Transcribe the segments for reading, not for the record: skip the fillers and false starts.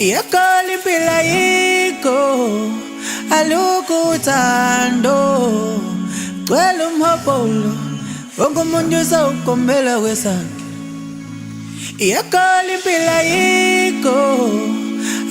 Yakoli pila yiko alukutando kwelo mhopolo ongumuntu sawukombela kwesakhe. Yakoli pila yiko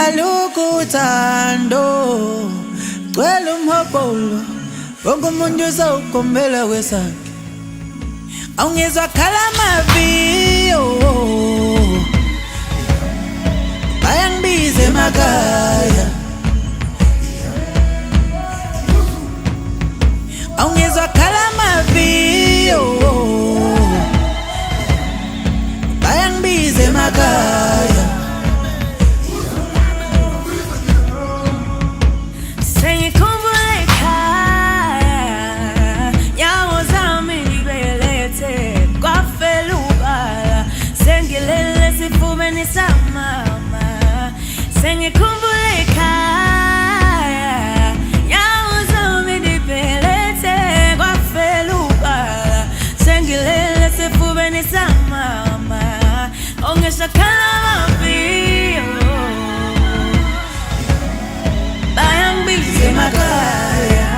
alukutando kwelo mhopolo ongumuntu sawukombela kwesakhe. Awungizwa khala maviyo bayangibiza emakhaya. Awungizwa khala maviyo bayangibiza emakhaya. Sengikhumbula ekhaya nyawo zami ngibelethe kwafela ubala sengilele sifubeni samama. Sengikhumbula ekhaya nyawo zami ngibelethe kwafela ubala sengilele sifubeni samama. Ongesakhala maviyo bayangibiza emakhaya.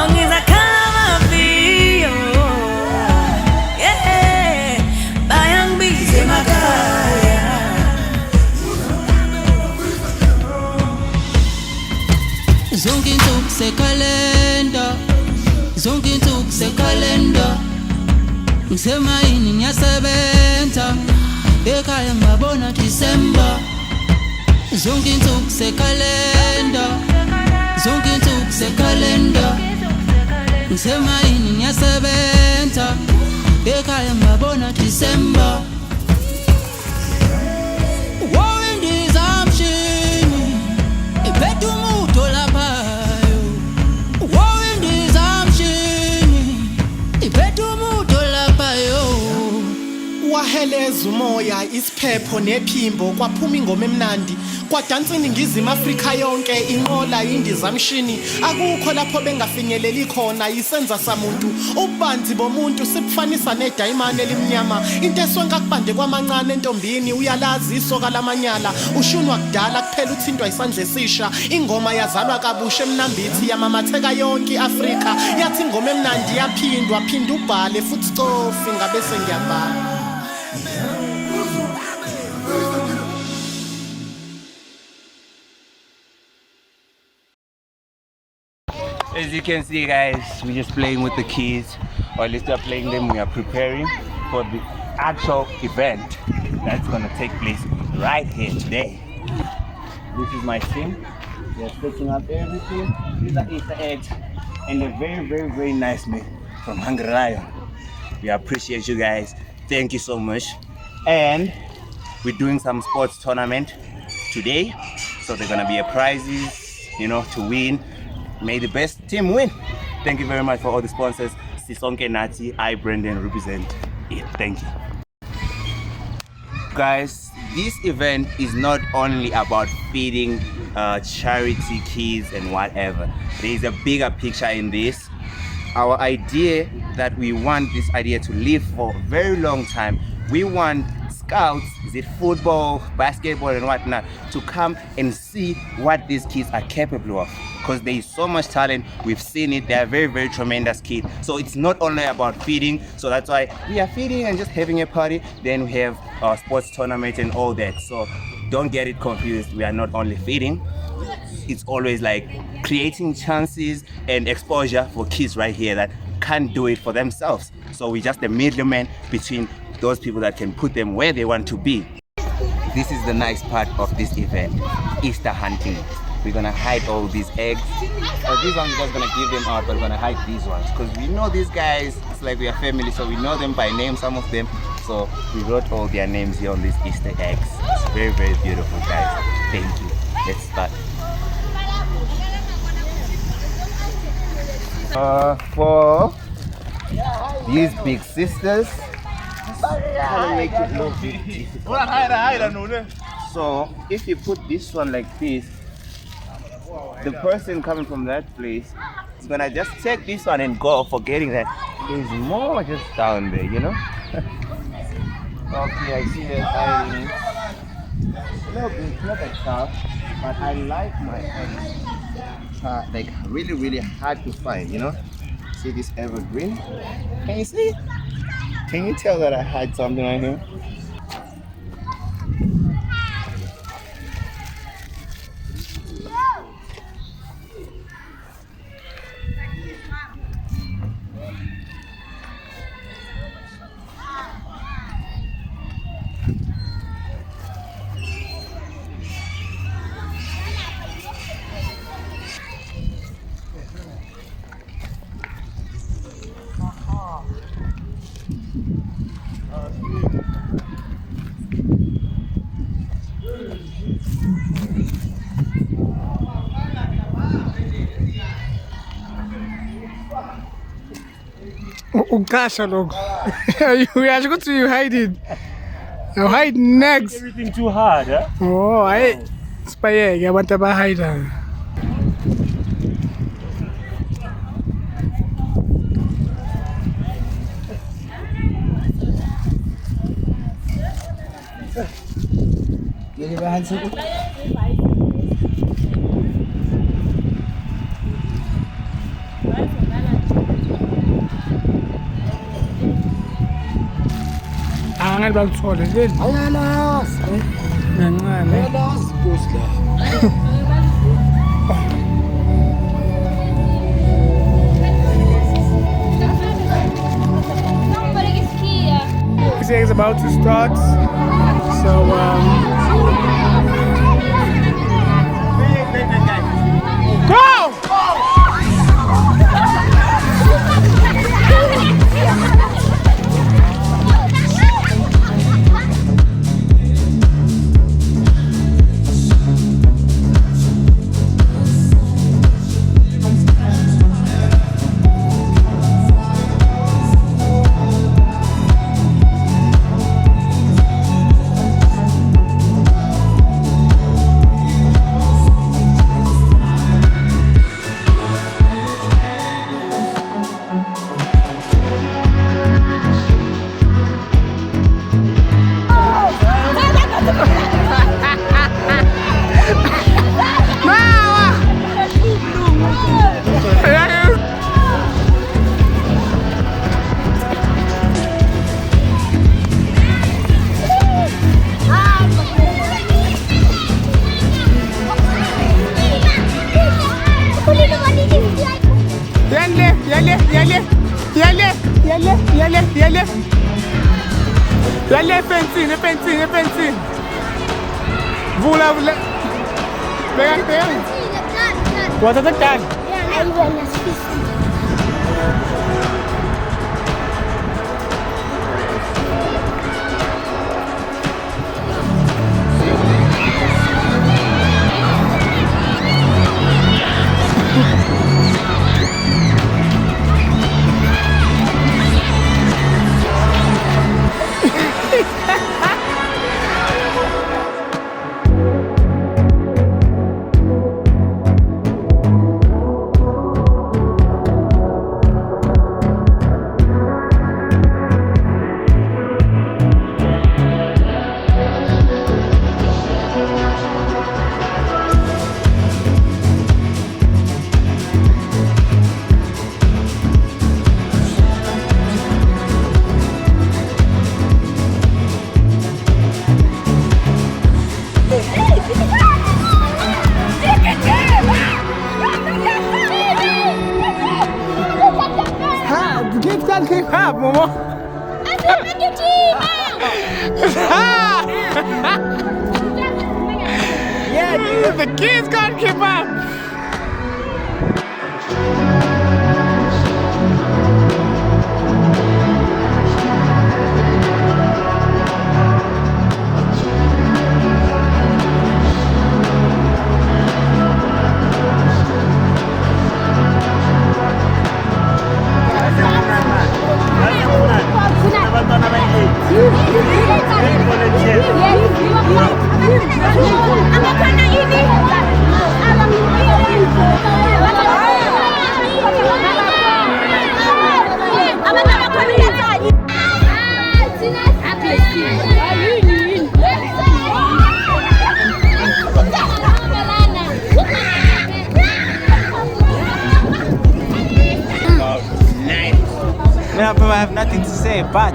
Ongesakhala maviyo bayangibiza emakhaya. Zonke insuku sekhalenda, zonke insuku sekhalenda. Ngisemayini ngiyasebenza, ekhaya ngabona December. Zonke insuku sekhalenda, zonke insuku sekhalenda. Ngisemayini ngiyasebenza, ekhaya ngabona December. Wawindizamshini iphethe umuntu laphayo. Wawindizamshini iphethe umuntu laphayo. Waheleza umoya isiphepho nephimbo kwaphuma ingoma emnandi kwadansa iningizimu Afrika yonke inqola indizamshini. Akukho lapho bengafinyeleli khona isenza samuntu ububanzi bomuntu sibufanisa nedayimane elimnyama. Into esonke akubande kwamancane entombini uyalazi isoka lamanyala ushunwa kudala kuphela uthintwa isandla esisha. Ingoma yazalwa kabusha emnambithi yamamatheka yonke iAfrika yathi ingoma emnandi yaphindwa phinda ubhale futhi stofi ngabe sengiyabhala. As you can see, guys, we're just playing with the kids, or at least we're playing them. We are preparing for the actual event that's gonna take place right here today. This is my team. They're setting up everything. These are Easter eggs, and they're very nicely from Hungry Lion. We appreciate you guys. Thank you so much. And we're doing some sports tournament today, so they're gonna be a prizes, to win. May the best team win. Thank you very much for all the sponsors. Sisonke Nati, I Brendan represent it. Thank you. Guys, this event is not only about feeding charity kids and whatever. There is a bigger picture in this. Our idea that we want this idea to live for a very long time. We want scouts, is it football, basketball and whatnot, to come and see what these kids are capable of, because there is so much talent. We've seen it. They are very tremendous kids. So it's not only about feeding, so that's why we are feeding and just having a party. Then we have our sports tournament and all that. So don't get it confused. We are not only feeding, it's always like creating chances and exposure for kids right here that can't do it for themselves. So we're just the middleman between those people that can put them where they want to be. This is the nice part of this event, Easter hunting. We're gonna hide all these eggs. These ones we're just gonna give them out, but we're gonna hide these ones because we know these guys. It's like we are family, so we know them by name, some of them. So we wrote all their names here on these Easter eggs. It's very beautiful, guys. Thank you. Let's start. For these big sisters, kind of make it look difficult. So if you put this one like this, the person coming from that place is gonna just take this one and go, forgetting that there's more just down there, Okay, I see the hiding. A little bit, not that tough, but I like my eggs. Like really, really hard to find, you know? See this evergreen? Can you see? Can you tell that I had something right here? Ukasha look. You are going to hide it. You hide next. Everything too hard, huh? Oh, I spy. I want to hide. Angal bang tsole din. Ayalas. Ngancane. Ayalas kusla. This is about to start. So go! Yalle fencing. Vula. Pegang. Buat tekan. Momo. Yeah, the kids can't keep up. Anak-anak have nothing to say, but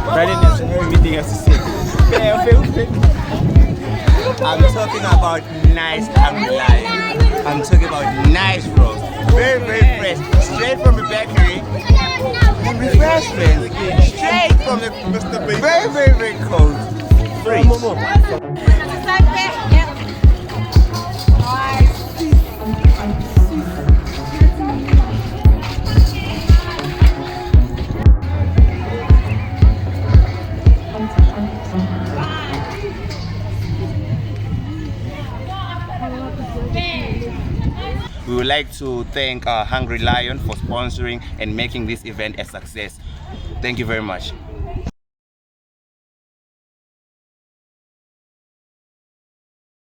Brother Nelson, everything has to say. I'm talking about nice hungry lion. I'm talking about nice roast. Very, very fresh. Straight from the bakery. And refreshments. Straight from the very, very, very cold fridge. We would like to thank Hungry Lion for sponsoring and making this event a success. Thank you very much.